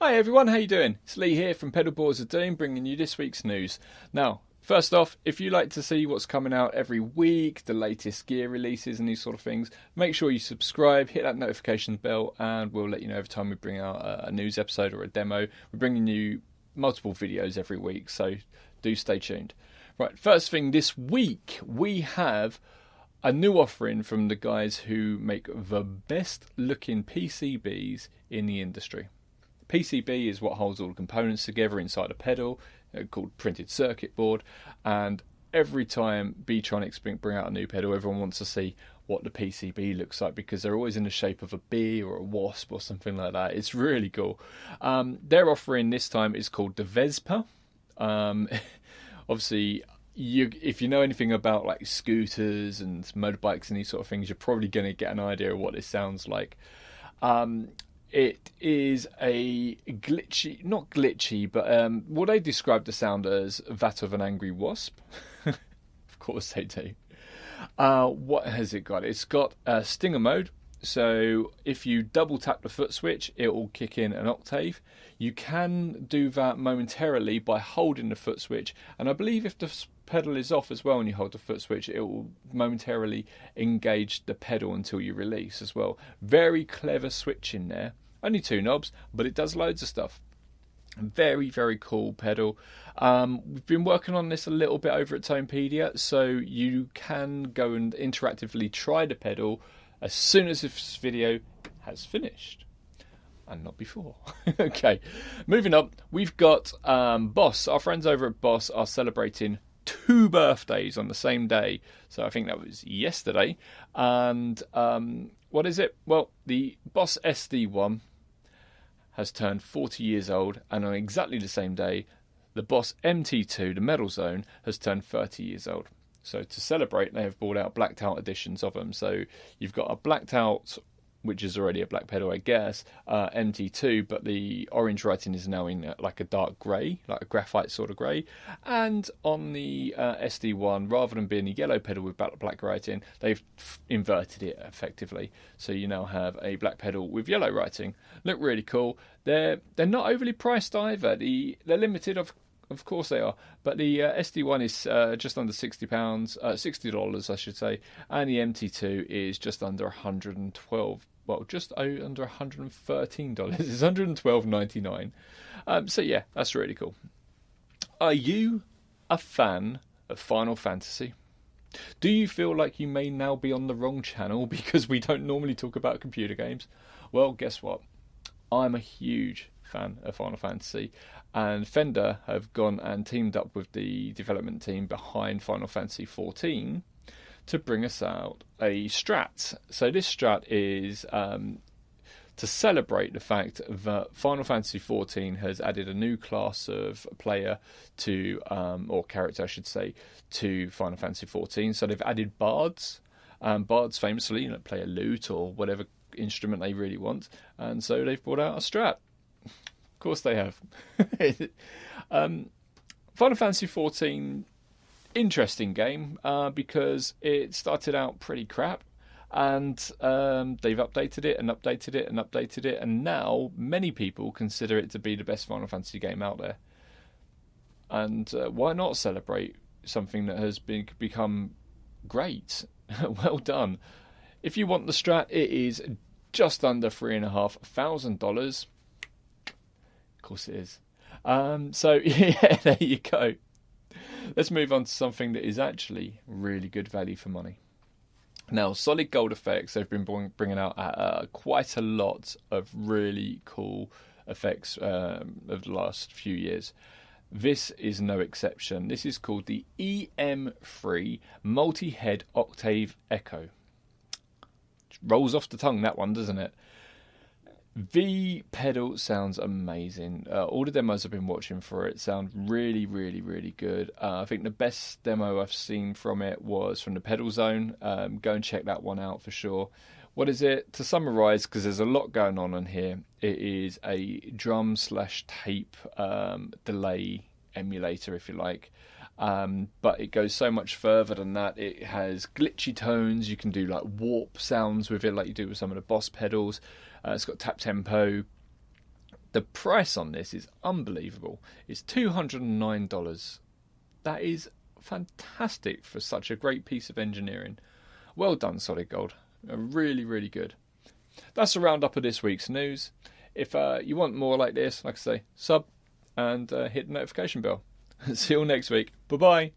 Hi everyone, how you doing? It's Lee here from Pedalboards of Doom, bringing you this week's news. Now, first off, if you like to see what's coming out every week, the latest gear releases and these sort of things, make sure you subscribe, hit that notification bell, and we'll let you know every time we bring out a news episode or a demo. We're bringing you multiple videos every week, so do stay tuned. Right, first thing this week, we have a new offering from the guys who make the best looking PCBs in the industry. PCB is what holds all the components together inside a pedal, called printed circuit board, and every time Beetronics bring out a new pedal, everyone wants to see what the PCB looks like because they're always in the shape of a bee or a wasp or something like that. It's really cool. Their offering this time is called the Vezzpa. Obviously, if you know anything about like scooters and motorbikes and these sort of things, you're probably going to get an idea of what this sounds like. It is a glitchy, not glitchy, but what they describe the sound as that of an angry wasp. Of course they do. What has it got? It's got a stinger mode. So if you double tap the foot switch, it will kick in an octave. You can do that momentarily by holding the foot switch. And I believe if the pedal is off as well and you hold the foot switch, it will momentarily engage the pedal until you release as well. Very clever switch in there. Only 2 knobs, but it does loads of stuff. Very, very cool pedal. We've been working on this a little bit over at Tonepedia, so you can go and interactively try the pedal as soon as this video has finished. And not before. Okay, moving up, we've got Boss. Our friends over at Boss are celebrating 2 birthdays on the same day. So I think that was yesterday. And what is it? Well, the Boss SD1 has turned 40 years old, and on exactly the same day, the Boss MT2, the Metal Zone, has turned 30 years old. So to celebrate, they have brought out blacked out editions of them. So you've got a blacked out, which is already a black pedal, I guess, MT2, but the orange writing is now in like a dark grey, like a graphite sort of grey. And on the SD1, rather than being a yellow pedal with black writing, they've inverted it effectively. So you now have a black pedal with yellow writing. Look really cool. They're not overly priced either. They're limited, of course they are, but the SD1 is just under £60, $60 I should say, and the MT2 is just under $112. Well, just under $113. It's $112.99. So yeah, that's really cool. Are you a fan of Final Fantasy? Do you feel like you may now be on the wrong channel because we don't normally talk about computer games? Well, guess what? I'm a huge fan of Final Fantasy, and Fender have gone and teamed up with the development team behind Final Fantasy XIV to bring us out a Strat. So this Strat is to celebrate the fact that Final Fantasy XIV has added a new class of player to, or character I should say, to Final Fantasy XIV. So they've added bards. Bards famously play a lute or whatever instrument they really want, and so they've brought out a Strat. Of course they have. Final Fantasy XIV, interesting game because it started out pretty crap, and they've updated it and updated it and updated it, and now many people consider it to be the best Final Fantasy game out there. And why not celebrate something that has become great? Well done. If you want the Strat, it is just under $3,500. Of course it is. So yeah, there you go. Let's move on to something that is actually really good value for money. Now, Solid Gold Effects, they've been bringing out quite a lot of really cool effects of the last few years. This is no exception. This is called the EmFree Multi-Head Octave Echo. Rolls off the tongue, that one, doesn't it? The pedal sounds amazing. All the demos I've been watching for it sound really, really, really good. I think the best demo I've seen from it was from the Pedal Zone. Go and check that one out for sure. What is it? To summarise, because there's a lot going on in here, it is a drum/tape delay emulator, if you like. But it goes so much further than that. It has glitchy tones. You can do like warp sounds with it, like you do with some of the Boss pedals. It's got tap tempo, The price on this is unbelievable. It's $209. That is fantastic for such a great piece of engineering. Well done, Solid Gold. Really, really good. That's a roundup of this week's news. If you want more like this, like I say, sub and hit the notification bell. See you all next week. Bye-bye.